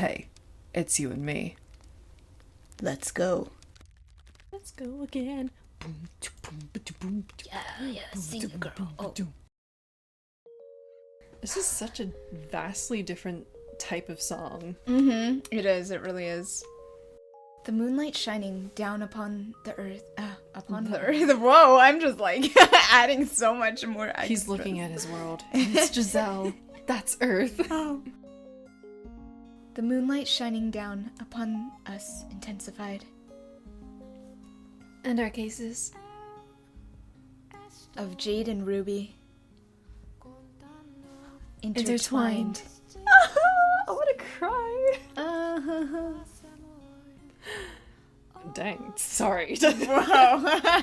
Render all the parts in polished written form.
Hey, it's you and me. Let's go. Let's go again. Yeah, see you, girl. Oh. This is such a vastly different type of song. It is, it really is. The moonlight shining down upon the earth. Upon the earth. Whoa, I'm just like adding so much more extra. He's looking at his world. It's Giselle. That's Earth. Oh. The moonlight shining down upon us intensified. And our cases. Of Jade and Ruby. Intertwined. I want to cry. Dang, sorry. Whoa.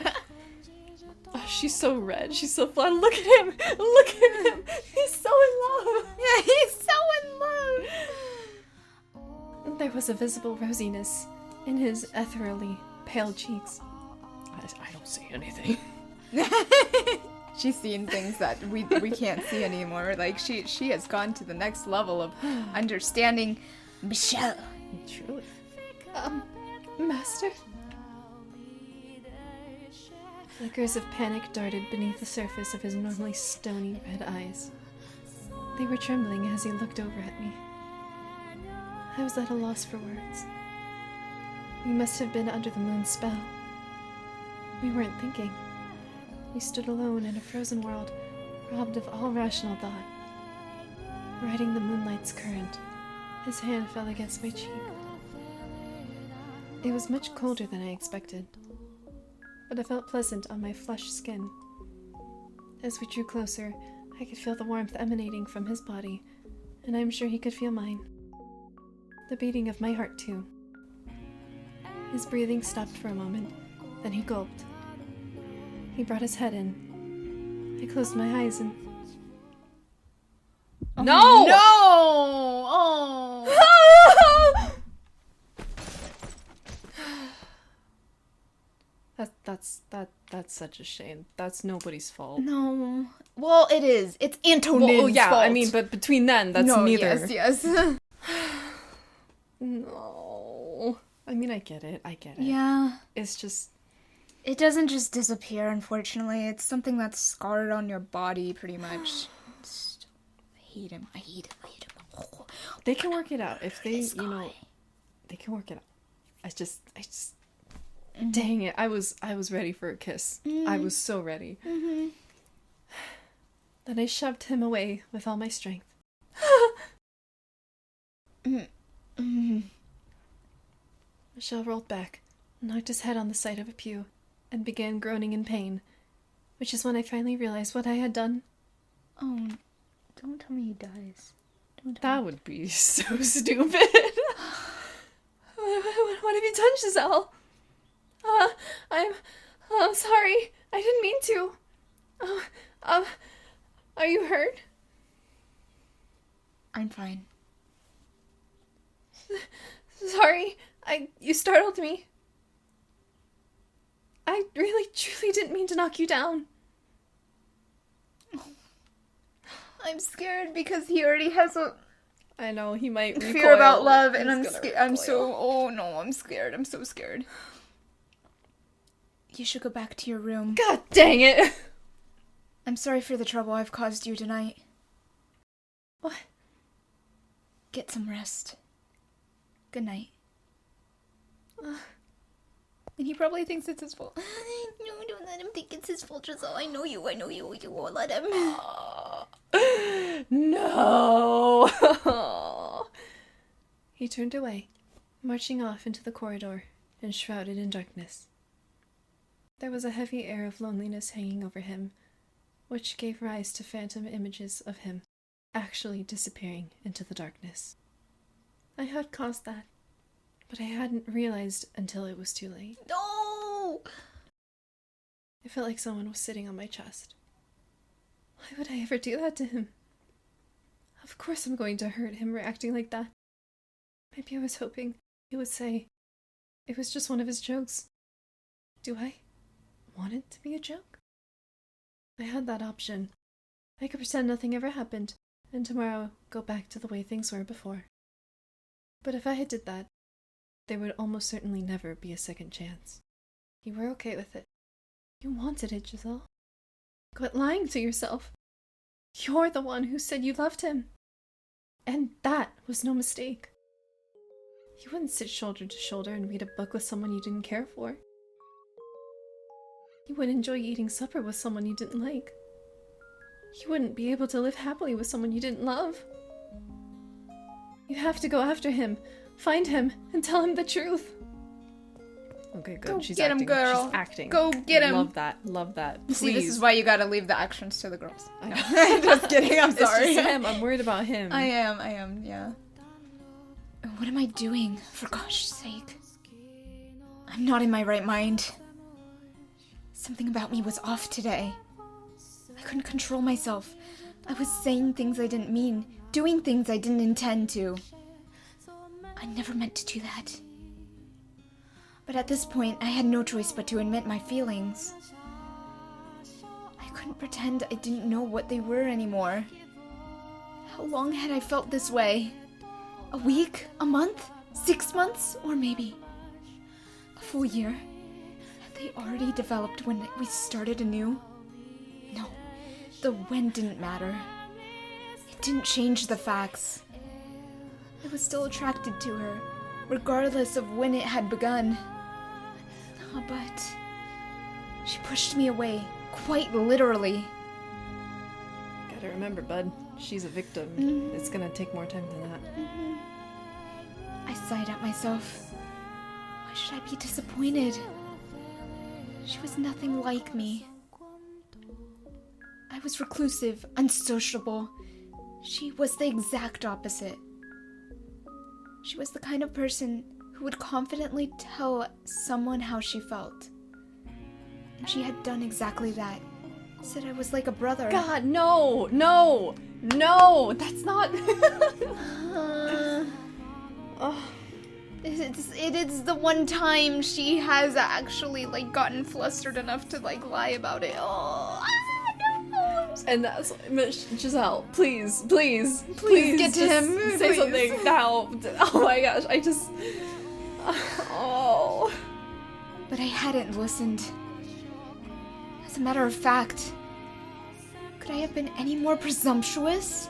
Oh, she's so red. She's so flat. Look at him. Look at him. He's so in love. Yeah, he's so in love. There was a visible rosiness in his ethereally pale cheeks. I don't see anything. She's seeing things that we can't see anymore. Like she has gone to the next level of understanding Michelle. Truly. Master? Flickers of panic darted beneath the surface of his normally stony red eyes. They were trembling as he looked over at me. I was at a loss for words. We must have been under the moon's spell. We weren't thinking. We stood alone in a frozen world, robbed of all rational thought. Riding the moonlight's current, his hand fell against my cheek. It was much colder than I expected, but it felt pleasant on my flushed skin. As we drew closer, I could feel the warmth emanating from his body, and I'm sure he could feel mine. The beating of my heart, too. His breathing stopped for a moment, then he gulped. He brought his head in. I closed my eyes and... Oh, No! No! Oh! That's such a shame. That's nobody's fault. No. Well, it is. It's Antonin's Well, yeah, fault. I mean, but between them, that's no, neither. Yes. No. I mean, I get it. Yeah. It's just... It doesn't just disappear, unfortunately. It's something that's scarred on your body, pretty much. I hate him. Oh, They can work it out. If they, this you know... guy. They can work it out. I just... Dang it. I was ready for a kiss. I was so ready. Then I shoved him away with all my strength. Michelle rolled back, knocked his head on the side of a pew, and began groaning in pain, which is when I finally realized what I had done. Oh, don't tell me he dies. That would be so stupid. What have you done, Giselle? I'm sorry. I didn't mean to. Are you hurt? I'm fine. Sorry. You startled me. I really, truly didn't mean to knock you down. I'm scared because he already has a I know, he might recoil. fear about love, and He's I'm gonna scared. recoil. Oh no, I'm scared. I'm so scared. You should go back to your room. God dang it! I'm sorry for the trouble I've caused you tonight. What? Get some rest. Good night. And he probably thinks it's his fault. No, don't let him think it's his fault, Giselle. I know you. You won't let him. No! He turned away, marching off into the corridor, and shrouded in darkness. There was a heavy air of loneliness hanging over him, which gave rise to phantom images of him actually disappearing into the darkness. I had caused that, but I hadn't realized until it was too late. No! It felt like someone was sitting on my chest. Why would I ever do that to him? Of course I'm going to hurt him reacting like that. Maybe I was hoping he would say it was just one of his jokes. Do I want it to be a joke? I had that option. I could pretend nothing ever happened, and tomorrow go back to the way things were before. But if I did that, there would almost certainly never be a second chance. You were okay with it. You wanted it, Giselle. Quit lying to yourself. You're the one who said you loved him. And that was no mistake. You wouldn't sit shoulder to shoulder and read a book with someone you didn't care for. You wouldn't enjoy eating supper with someone you didn't like. You wouldn't be able to live happily with someone you didn't love. You have to go after him, find him, and tell him the truth. Okay, good. Go She's get acting. him, girl. She's acting. Go get him. Love that. Love that. Please. See, this is why you gotta leave the actions to the girls. I No. know. Just kidding, I'm sorry. It's just him. I'm worried about him. I am, yeah. What am I doing, for gosh sake? I'm not in my right mind. Something about me was off today. I couldn't control myself. I was saying things I didn't mean, doing things I didn't intend to. I never meant to do that. But at this point, I had no choice but to admit my feelings. I couldn't pretend I didn't know what they were anymore. How long had I felt this way? A week? A month? 6 months? Or maybe a full year? Had they already developed when we started anew? No, the when didn't matter. It didn't change the facts. I was still attracted to her, regardless of when it had begun. But she pushed me away, quite literally. Gotta remember, bud. She's a victim. It's gonna take more time than that. I sighed at myself. Why should I be disappointed? She was nothing like me. I was reclusive, unsociable. She was the exact opposite. She was the kind of person who would confidently tell someone how she felt. And she had done exactly that. Said I was like a brother. God, no! No! No! That's not... Oh. It is the one time she has actually, like, gotten flustered enough to, like, lie about it. Oh, no. And that's... Giselle, please Please get to just him, say please. something now. Oh my gosh, I just... Oh... But I hadn't listened. As a matter of fact, could I have been any more presumptuous?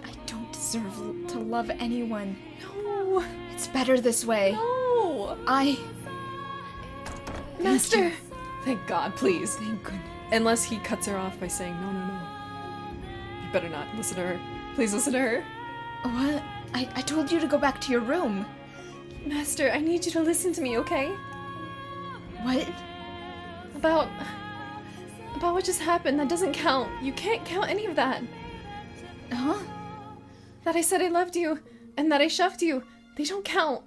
I don't deserve to love anyone. No! It's better this way. No! Master! Thank God, please. Thank goodness. Unless he cuts her off by saying, no, no, no. You better not listen to her. Please listen to her. What? I told you to go back to your room. Master, I need you to listen to me, okay? What? About what just happened, that doesn't count. You can't count any of that. Huh? That I said I loved you, and that I shoved you. They don't count.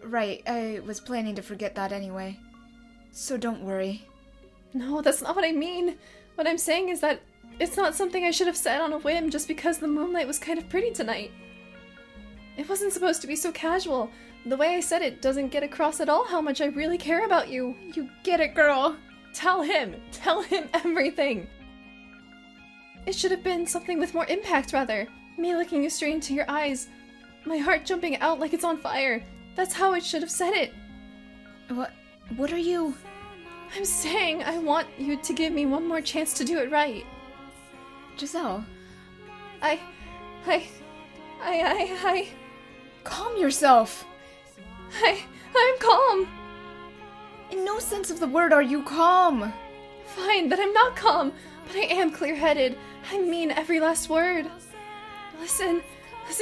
Right, I was planning to forget that anyway. So don't worry. No, that's not what I mean. What I'm saying is that it's not something I should have said on a whim just because the moonlight was kind of pretty tonight. It wasn't supposed to be so casual. The way I said it doesn't get across at all how much I really care about you. You get it, girl. Tell him everything. It should have been something with more impact, rather. Me looking you straight into your eyes. My heart jumping out like it's on fire. That's how I should have said it. What are you? I'm saying I want you to give me one more chance to do it right. Giselle. I... Calm yourself. I'm calm. In no sense of the word are you calm. Fine, that I'm not calm, but I am clear-headed. I mean every last word. Listen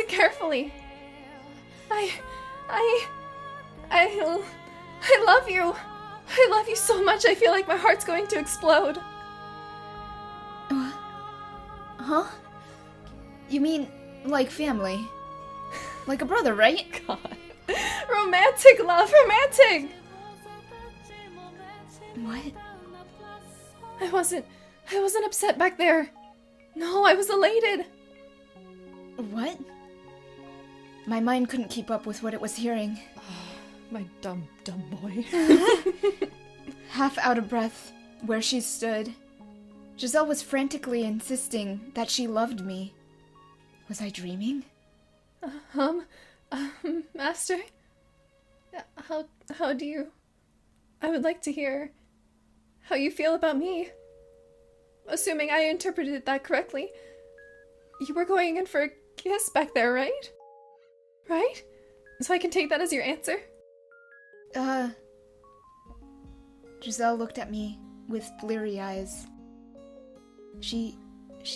carefully. I love you. I love you so much I feel like my heart's going to explode. Huh? You mean like family? Like a brother, right? God. Romantic love, romantic! What? I wasn't upset back there. No, I was elated. What? My mind couldn't keep up with what it was hearing. My dumb boy. Half out of breath, where she stood, Giselle was frantically insisting that she loved me. Was I dreaming? Master? How do you... I would like to hear how you feel about me. Assuming I interpreted that correctly. You were going in for a kiss back there, right? Right? So I can take that as your answer? Giselle looked at me with bleary eyes. She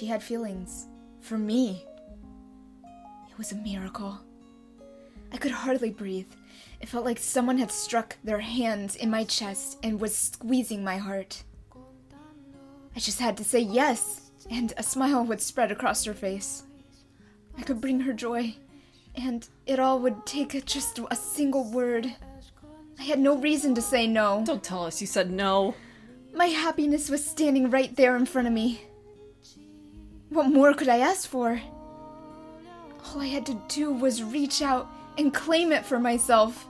had feelings for me. It was a miracle. I could hardly breathe. It felt like someone had struck their hands in my chest and was squeezing my heart. I just had to say yes, and a smile would spread across her face. I could bring her joy, and it all would take just a single word. I had no reason to say no. Don't tell us you said no. My happiness was standing right there in front of me. What more could I ask for? All I had to do was reach out and claim it for myself.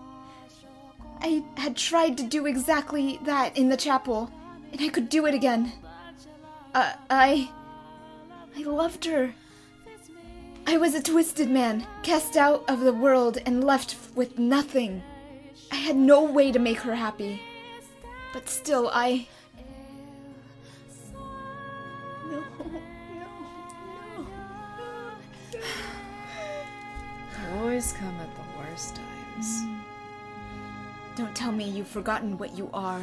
I had tried to do exactly that in the chapel, and I could do it again. I loved her. I was a twisted man, cast out of the world and left with nothing. I had no way to make her happy. But still, No. Always come at the worst times. Don't tell me you've forgotten what you are.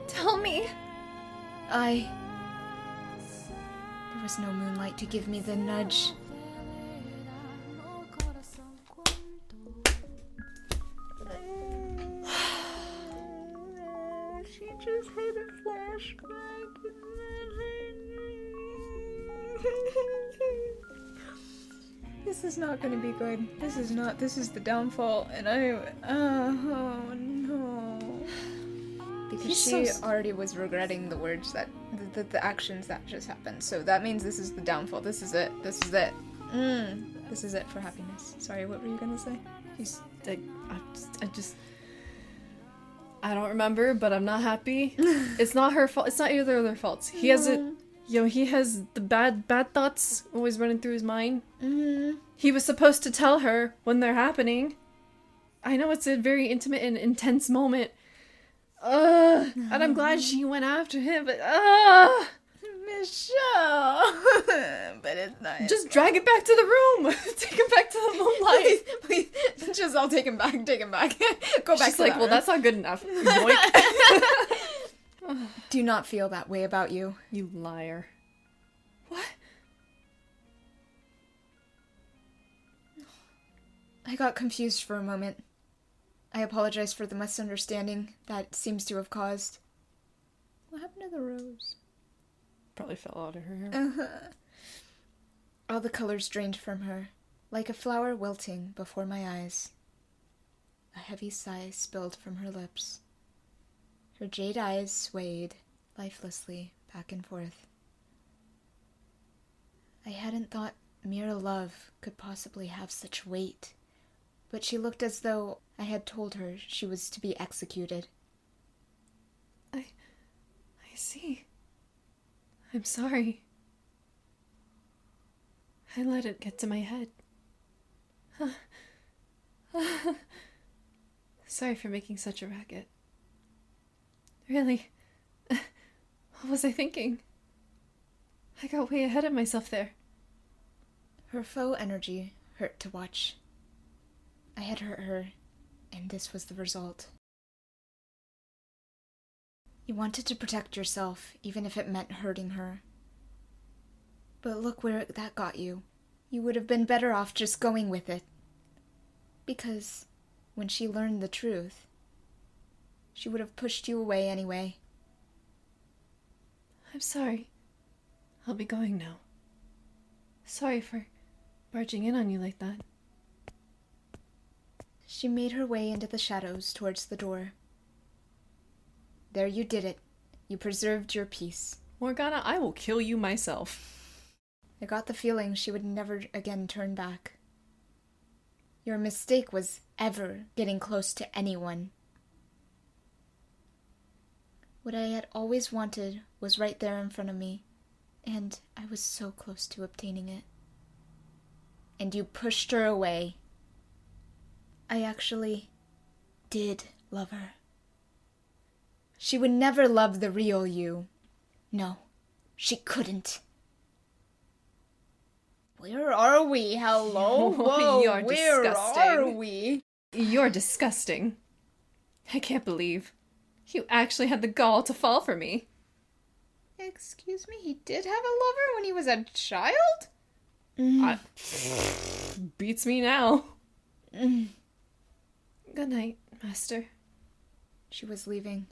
Tell me! There was no moonlight to give me the nudge. She just had a flashback. This is not gonna be good. This is the downfall, and oh no. Because she already was regretting the words that, the actions that just happened. So that means this is the downfall. This is it. This is it. This is it for happiness. Sorry, what were you gonna say? I don't remember, but I'm not happy. It's not her fault. It's not either of their faults. He has it. He has the bad thoughts always running through his mind. He was supposed to tell her when they're happening. I know it's a very intimate and intense moment. And I'm glad she went after him, but Michelle. But it's not. Just drag it back to the room. Take him back to the moonlight. Please. Giselle, take him back. Go back. She's like, well, that's not good enough. Do not feel that way about you. You liar. What? I got confused for a moment. I apologize for the misunderstanding that seems to have caused. What happened to the rose? Probably fell out of her hair. All the colors drained from her, like a flower wilting before my eyes. A heavy sigh spilled from her lips. Her jade eyes swayed lifelessly back and forth. I hadn't thought mere love could possibly have such weight, but she looked as though I had told her she was to be executed. I see. I'm sorry. I let it get to my head. Sorry for making such a racket. Really? What was I thinking? I got way ahead of myself there. Her faux energy hurt to watch. I had hurt her, and this was the result. You wanted to protect yourself, even if it meant hurting her. But look where that got you. You would have been better off just going with it. Because when she learned the truth, she would have pushed you away anyway. I'm sorry. I'll be going now. Sorry for barging in on you like that. She made her way into the shadows towards the door. There you did it. You preserved your peace. Morgana, I will kill you myself. I got the feeling she would never again turn back. Your mistake was ever getting close to anyone. What I had always wanted was right there in front of me, and I was so close to obtaining it. and you pushed her away. I actually did love her. She would never love the real you. No, she couldn't. Where are we? Hello? Whoa, You're where disgusting. are we? You're disgusting. I can't believe you actually had the gall to fall for me. Excuse me, he did have a lover when he was a child? Beats me now. Good night, Master. She was leaving.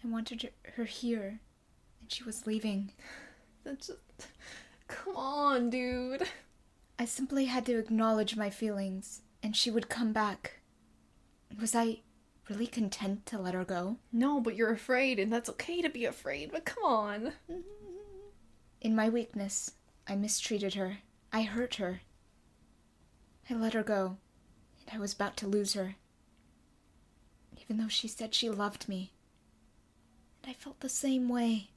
I wanted her here, and she was leaving. That's just... Come on, dude. I simply had to acknowledge my feelings, and she would come back. Was I really content to let her go? No, but you're afraid, and that's okay to be afraid, but come on. In my weakness, I mistreated her. I hurt her. I let her go, and I was about to lose her. Even though she said she loved me. And I felt the same way.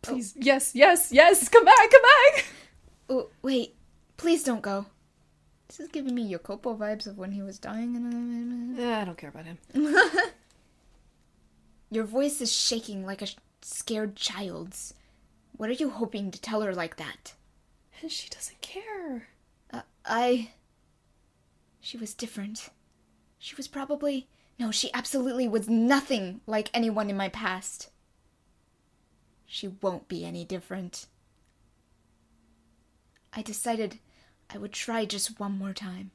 Please, yes, come back! Oh, wait, please don't go. This is giving me Yokopo vibes of when he was dying. I don't care about him. Your voice is shaking like a scared child's. What are you hoping to tell her like that? And she doesn't care. She was different. She was probably... No, she absolutely was nothing like anyone in my past. She won't be any different. I decided I would try just one more time.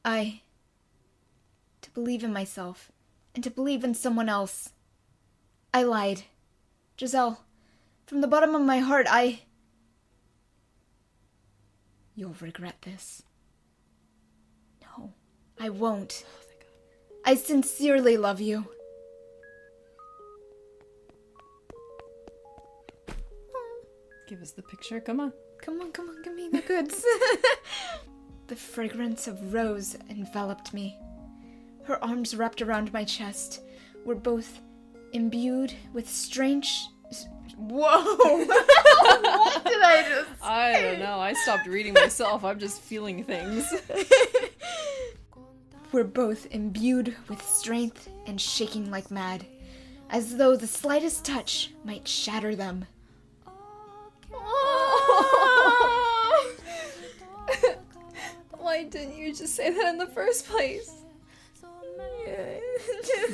To believe in myself, and to believe in someone else. I lied. Giselle, from the bottom of my heart, You'll regret this. No, I won't. Oh, thank God. I sincerely love you. Give us the picture, come on. Come on, give me the goods. The fragrance of rose enveloped me. Her arms wrapped around my chest. We're both imbued with strange... Whoa! What did I just say? I don't know, I stopped reading myself, I'm just feeling things. We're both imbued with strength and shaking like mad, as though the slightest touch might shatter them. Why didn't you just say that in the first place?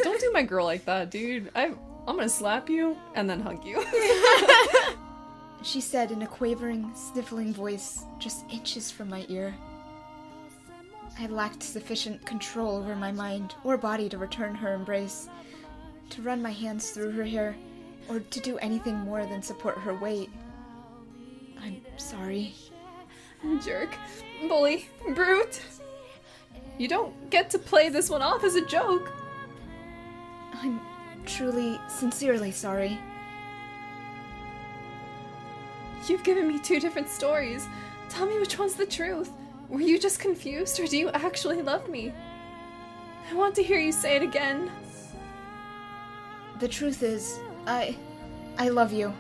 Don't do my girl like that, dude. I'm gonna slap you and then hug you. She said in a quavering, sniffling voice, just inches from my ear. I lacked sufficient control over my mind or body to return her embrace, to run my hands through her hair, or to do anything more than support her weight. I'm sorry. Jerk. Bully. Brute. You don't get to play this one off as a joke. I'm truly, sincerely sorry. You've given me two different stories. Tell me which one's the truth. Were you just confused, or do you actually love me? I want to hear you say it again. The truth is, I love you.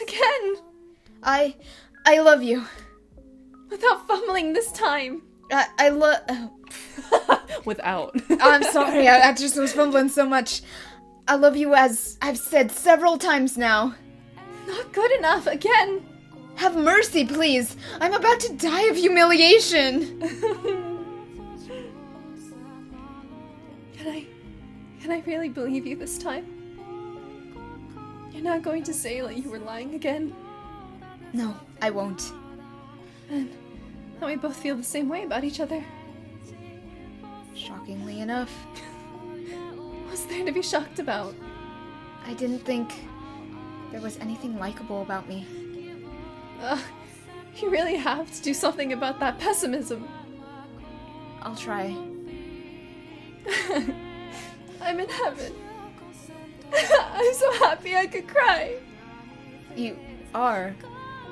Again! I love you. Without fumbling this time. I love... Without. I'm sorry, I just was fumbling so much. I love you as I've said several times now. Not good enough. Again. Have mercy, please. I'm about to die of humiliation. Can I really believe you this time? You're not going to say that you were lying again? No, I won't. And we both feel the same way about each other. Shockingly enough. What's there to be shocked about? I didn't think there was anything likable about me. You really have to do something about that pessimism. I'll try. I'm in heaven. I'm so happy I could cry. You are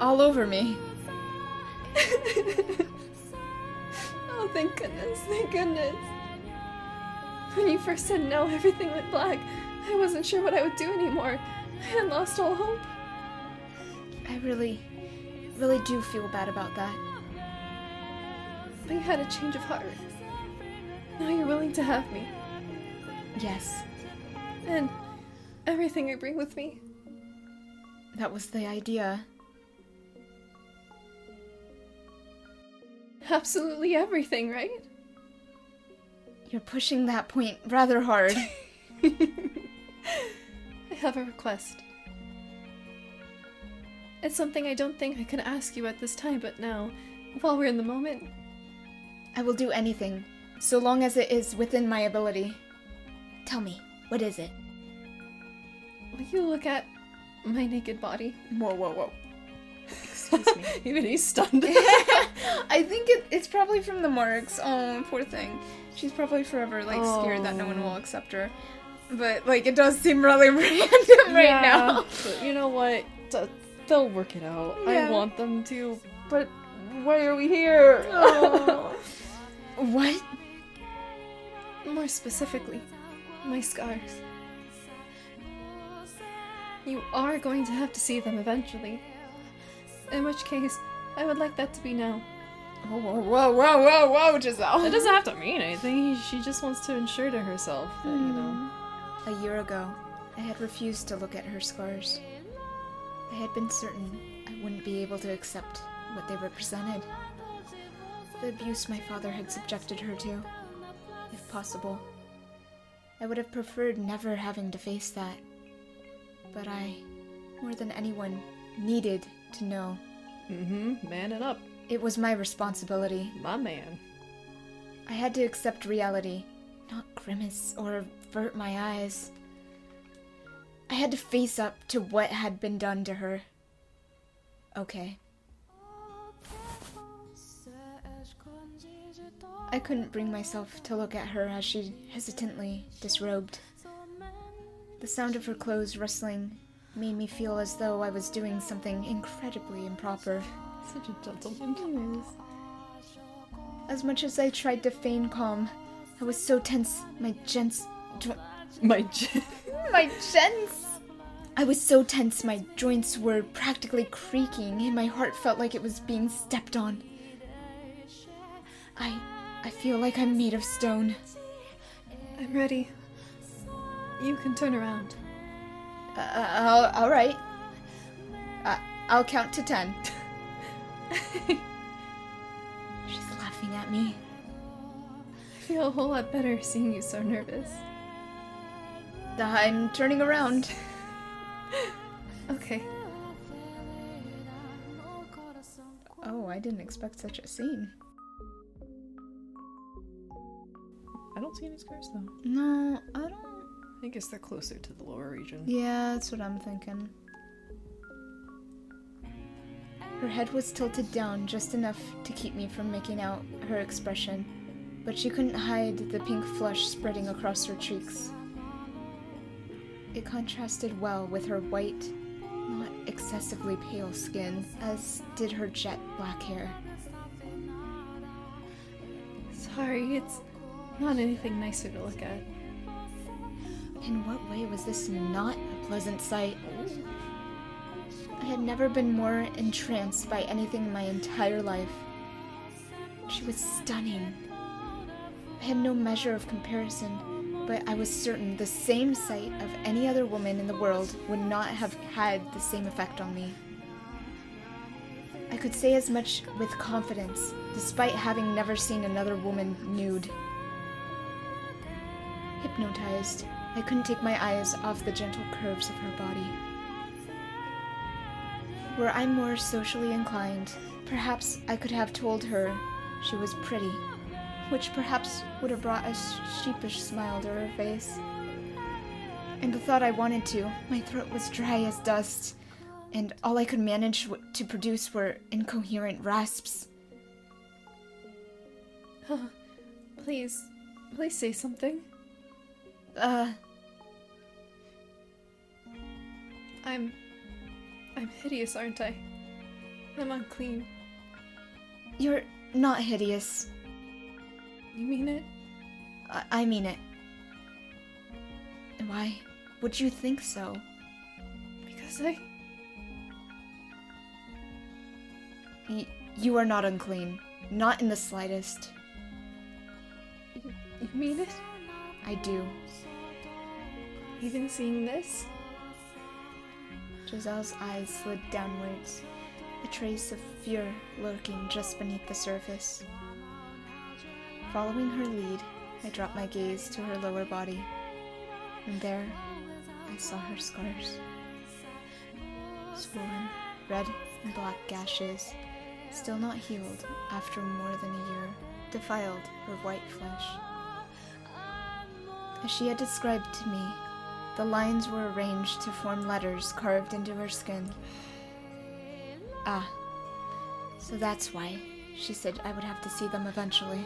all over me. Oh, thank goodness, thank goodness. When you first said no, everything went black. I wasn't sure what I would do anymore. I had lost all hope. I really really do feel bad about that. But you had a change of heart. Now you're willing to have me. Yes, And everything I bring with me. that was the idea. Absolutely everything, right? You're pushing that point rather hard. I have a request. It's something I don't think I can ask you at this time, but now, while we're in the moment, I will do anything, so long as it is within my ability. Tell me, what is it? will you look at my naked body? Whoa, whoa, whoa. Excuse me. Even he's stunned. I think it's probably from the marks. Oh, poor thing. She's probably forever, scared that no one will accept her. But, it does seem really random right now. But you know what? They'll work it out. Yeah. I want them to, but why are we here? Oh. What? More specifically, my scars. You are going to have to see them eventually. In which case, I would like that to be now. Whoa, whoa, whoa, whoa, whoa, whoa, Giselle. It doesn't have to mean anything. She just wants to ensure to herself that, A year ago, I had refused to look at her scars. I had been certain I wouldn't be able to accept what they represented. The abuse my father had subjected her to, if possible. I would have preferred never having to face that. But I, more than anyone, needed to know. Manning up. It was my responsibility. My man. I had to accept reality, not grimace or avert my eyes. I had to face up to what had been done to her. Okay. I couldn't bring myself to look at her as she hesitantly disrobed. The sound of her clothes rustling made me feel as though I was doing something incredibly improper. Such a gentleman. As much as I tried to feign calm, I was so tense, I was so tense my joints were practically creaking and my heart felt like it was being stepped on. I feel like I'm made of stone. I'm ready. You can turn around. Alright. I'll count to 10. She's laughing at me. I feel a whole lot better seeing you so nervous. I'm turning around. Okay. Oh, I didn't expect such a scene. I don't see any scars though. No, I don't. I guess they're closer to the lower region. Yeah, that's what I'm thinking. Her head was tilted down just enough to keep me from making out her expression, but she couldn't hide the pink flush spreading across her cheeks. It contrasted well with her white, not excessively pale skin, as did her jet black hair. Sorry, it's not anything nicer to look at. In what way was this not a pleasant sight? I had never been more entranced by anything in my entire life. She was stunning. I had no measure of comparison, but I was certain the same sight of any other woman in the world would not have had the same effect on me. I could say as much with confidence, despite having never seen another woman nude. Hypnotized, I couldn't take my eyes off the gentle curves of her body. Were I more socially inclined, perhaps I could have told her she was pretty, which perhaps would have brought a sheepish smile to her face. And the thought I wanted to, my throat was dry as dust, and all I could manage to produce were incoherent rasps. Please say something. I'm hideous, aren't I? I'm unclean. You're not hideous. You mean it? I mean it. Why would you think so? Because You are not unclean. Not in the slightest. You mean it? I do. Even seeing this? Giselle's eyes slid downwards, a trace of fear lurking just beneath the surface. Following her lead, I dropped my gaze to her lower body, and there I saw her scars. Swollen, red and black gashes, still not healed after more than a year, defiled her white flesh. As she had described to me, the lines were arranged to form letters carved into her skin. Ah, so that's why she said I would have to see them eventually.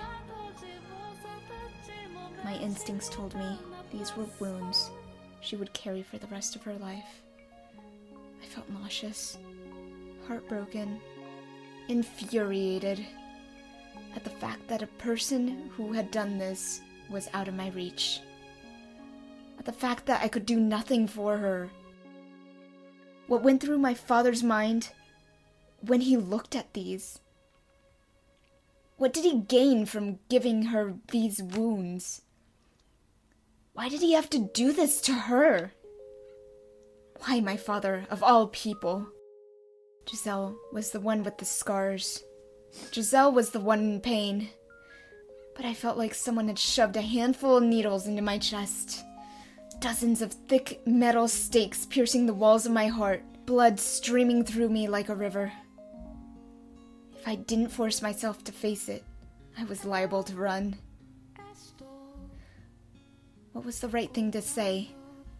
My instincts told me these were wounds she would carry for the rest of her life. I felt nauseous, heartbroken, infuriated at the fact that a person who had done this was out of my reach. At the fact that I could do nothing for her. What went through my father's mind when he looked at these? What did he gain from giving her these wounds? Why did he have to do this to her? Why my father, of all people? Giselle was the one with the scars. Giselle was the one in pain. But I felt like someone had shoved a handful of needles into my chest. Dozens of thick metal stakes piercing the walls of my heart, blood streaming through me like a river. If I didn't force myself to face it, I was liable to run. What was the right thing to say?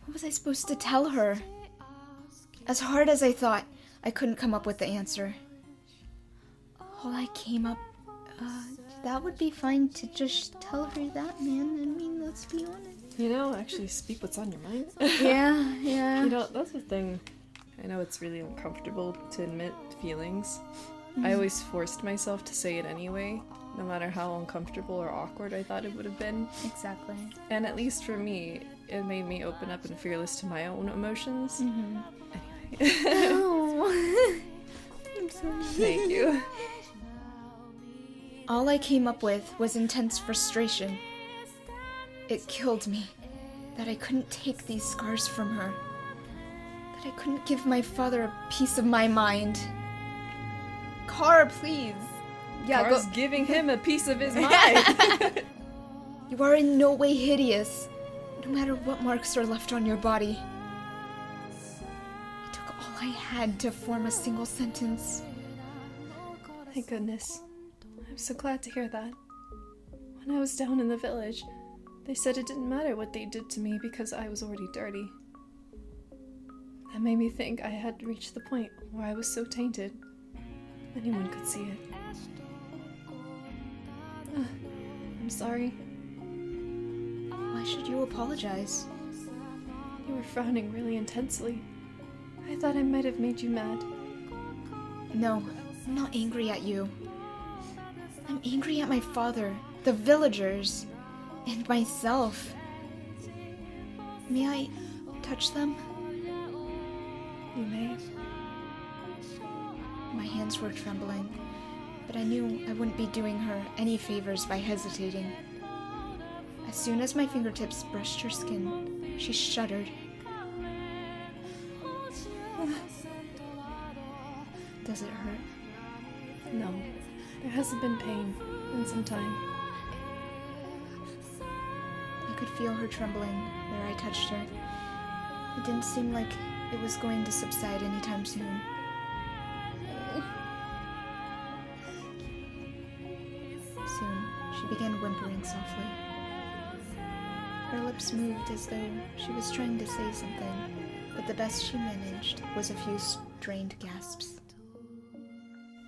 What was I supposed to tell her? As hard as I thought, I couldn't come up with the answer. All I came up, that would be fine to just tell her that, man. I mean, let's be honest. You know, actually speak what's on your mind. Yeah. You know, that's the thing. I know it's really uncomfortable to admit feelings. I always forced myself to say it anyway, no matter how uncomfortable or awkward I thought it would have been. Exactly. And at least for me, it made me open up and fearless to my own emotions. Mm-hmm. Anyway. Oh. I'm sorry. Thank you. All I came up with was intense frustration. It killed me that I couldn't take these scars from her. That I couldn't give my father a piece of my mind. Car, please. Yeah, Car's giving him a piece of his mind. You are in no way hideous, no matter what marks are left on your body. It took all I had to form a single sentence. Thank goodness. I'm so glad to hear that. When I was down in the village, they said it didn't matter what they did to me because I was already dirty. That made me think I had reached the point where I was so tainted, anyone could see it. I'm sorry. Why should you apologize? You were frowning really intensely. I thought I might have made you mad. No, I'm not angry at you. I'm angry at my father, the villagers, and myself. May I touch them? You may. My hands were trembling, but I knew I wouldn't be doing her any favors by hesitating. As soon as my fingertips brushed her skin, she shuddered. Does it hurt? No, there hasn't been pain in some time. I could feel her trembling where I touched her. It didn't seem like it was going to subside anytime soon. Soon, she began whimpering softly. Her lips moved as though she was trying to say something, but the best she managed was a few strained gasps.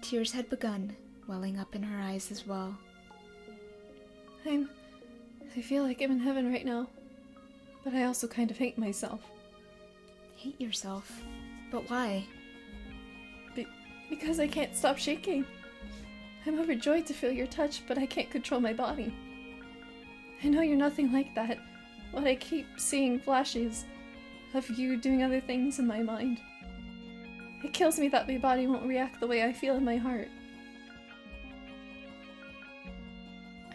Tears had begun welling up in her eyes as well. I feel like I'm in heaven right now, but I also kind of hate myself. Hate yourself? But why? Because I can't stop shaking. I'm overjoyed to feel your touch, but I can't control my body. I know you're nothing like that, but I keep seeing flashes of you doing other things in my mind. It kills me that my body won't react the way I feel in my heart.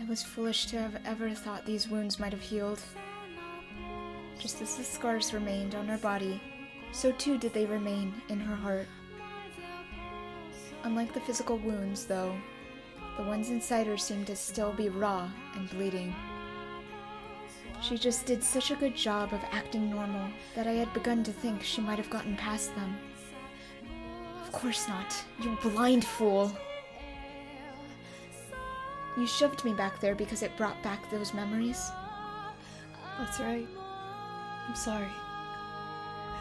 I was foolish to have ever thought these wounds might have healed. Just as the scars remained on her body, so too did they remain in her heart. Unlike the physical wounds, though, the ones inside her seemed to still be raw and bleeding. She just did such a good job of acting normal that I had begun to think she might have gotten past them. Of course not, you blind fool! You shoved me back there because it brought back those memories? That's right. I'm sorry.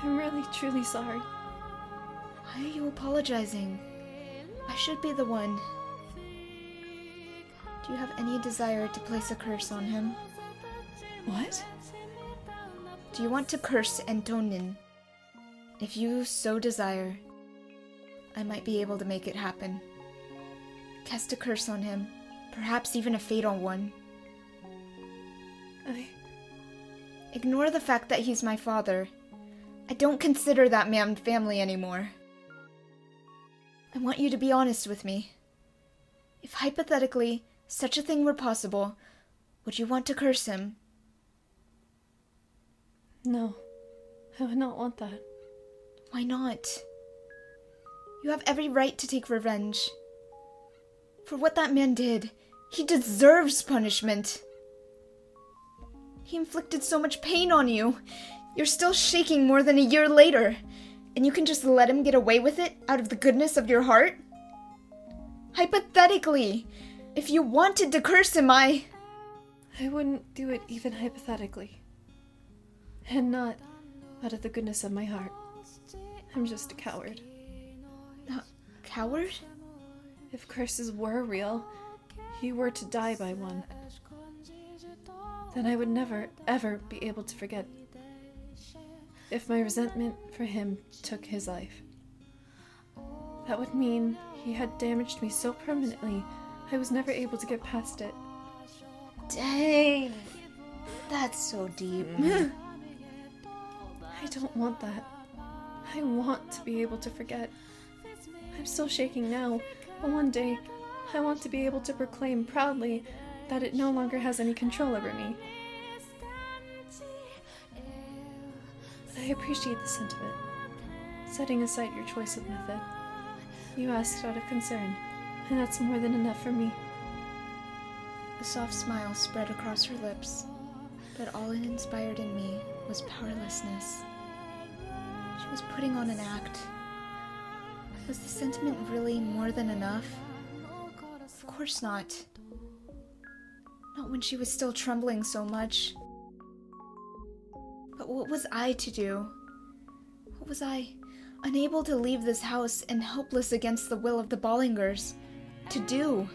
I'm really, truly sorry. Why are you apologizing? I should be the one. Do you have any desire to place a curse on him? What? Do you want to curse Antonin? If you so desire, I might be able to make it happen. Cast a curse on him, perhaps even a fatal one. Ignore the fact that he's my father. I don't consider that man family anymore. I want you to be honest with me. If hypothetically such a thing were possible, would you want to curse him? No, I would not want that. Why not? You have every right to take revenge. For what that man did, he deserves punishment. He inflicted so much pain on you. You're still shaking more than a year later, and you can just let him get away with it out of the goodness of your heart? Hypothetically, if you wanted to curse him, I wouldn't do it even hypothetically. And not out of the goodness of my heart. I'm just a coward. Coward? If curses were real, he were to die by one, then I would never, ever be able to forget. If my resentment for him took his life, that would mean he had damaged me so permanently I was never able to get past it. Dang! That's so deep. I don't want that. I want to be able to forget. I'm still shaking now, but one day I want to be able to proclaim proudly that it no longer has any control over me. I appreciate the sentiment. Setting aside your choice of method, you asked out of concern, and that's more than enough for me. A soft smile spread across her lips, but all it inspired in me was powerlessness. She was putting on an act. Was the sentiment really more than enough? Of course not. Not when she was still trembling so much. But what was I to do? What was I, unable to leave this house and helpless against the will of the Bollingers, to do?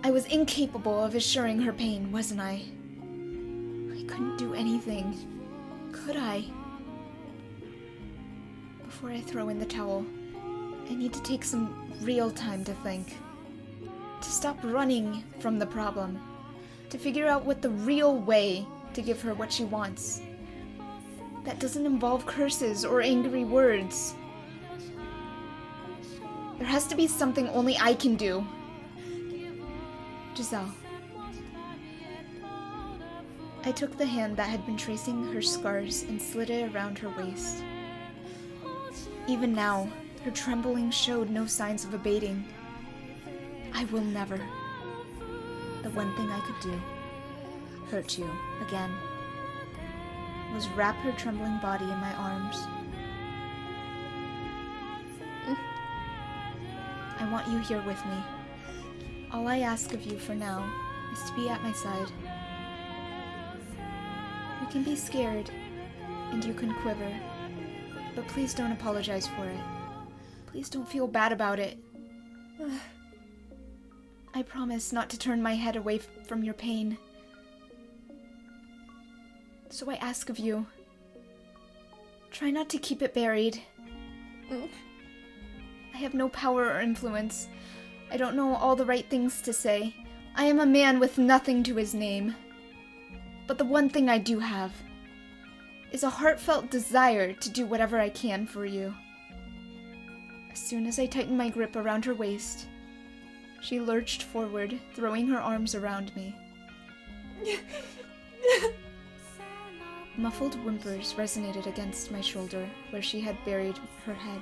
I was incapable of assuring her pain, wasn't I? I couldn't do anything, could I? Before I throw in the towel, I need to take some real time to think. To stop running from the problem. To figure out what the real way to give her what she wants. That doesn't involve curses or angry words. There has to be something only I can do. Giselle. I took the hand that had been tracing her scars and slid it around her waist. Even now, her trembling showed no signs of abating. I will never. The one thing I could do, hurt you again, was wrap her trembling body in my arms. I want you here with me. All I ask of you for now is to be at my side. You can be scared, and you can quiver, but please don't apologize for it. Please don't feel bad about it. I promise not to turn my head away from your pain. So I ask of you, try not to keep it buried. I have no power or influence. I don't know all the right things to say. I am a man with nothing to his name. But the one thing I do have is a heartfelt desire to do whatever I can for you. As soon as I tighten my grip around her waist, She lurched forward, throwing her arms around me. Muffled whimpers resonated against my shoulder, where she had buried her head.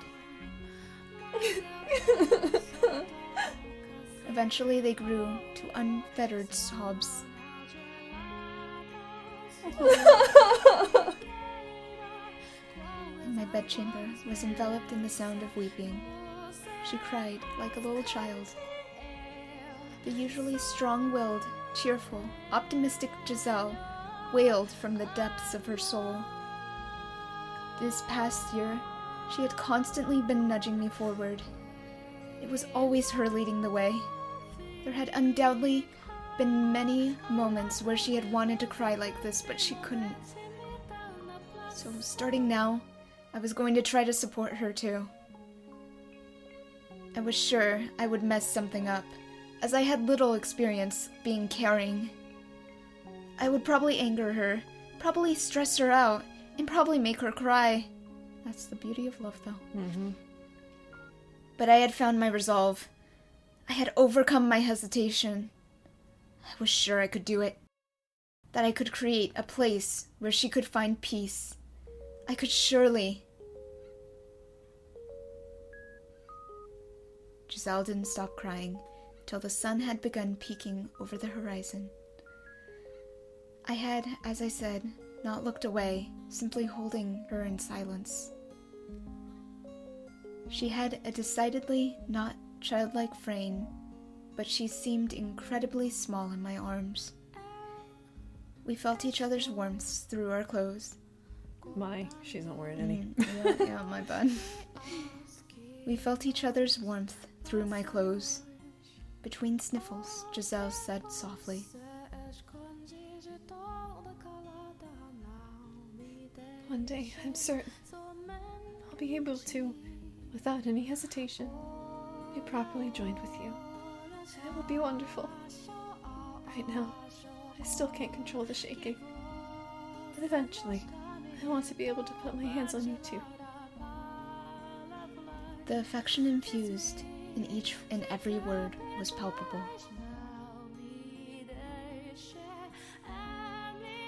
Eventually they grew to unfettered sobs. My bedchamber was enveloped in the sound of weeping. She cried like a little child. The usually strong-willed, cheerful, optimistic Giselle wailed from the depths of her soul. This past year, she had constantly been nudging me forward. It was always her leading the way. There had undoubtedly been many moments where she had wanted to cry like this, but she couldn't. So starting now, I was going to try to support her too. I was sure I would mess something up, as I had little experience being caring. I would probably anger her, probably stress her out, and probably make her cry. That's the beauty of love, though. Mm-hmm. But I had found my resolve. I had overcome my hesitation. I was sure I could do it. That I could create a place where she could find peace. I could surely. Giselle didn't stop crying till the sun had begun peeking over the horizon. I had, as I said, not looked away, simply holding her in silence. She had a decidedly not childlike frame, but she seemed incredibly small in my arms. We felt each other's warmth through our clothes. She's not wearing any. Yeah, my bad. We felt each other's warmth through my clothes. Between sniffles, Giselle said softly, One day, I'm certain, I'll be able to, without any hesitation, be properly joined with you. It will be wonderful. Right now, I still can't control the shaking. But eventually, I want to be able to put my hands on you too. The affection infused in each and every word was palpable.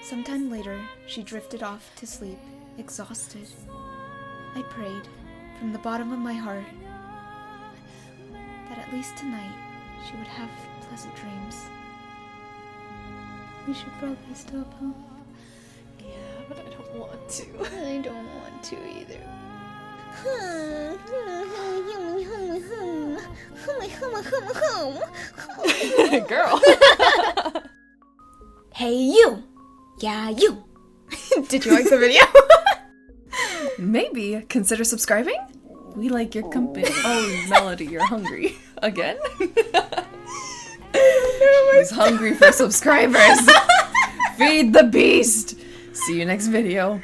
Sometime later, she drifted off to sleep, exhausted. I prayed, from the bottom of my heart, that at least tonight she would have pleasant dreams. We should probably stop, huh? Yeah, but I don't want to. I don't want to either. Girl. Hey, you! Yeah, you! Did you like the video? Maybe consider subscribing? We like your company. Oh, Melody, you're hungry. Again? He's hungry for subscribers. Feed the beast. See you next video.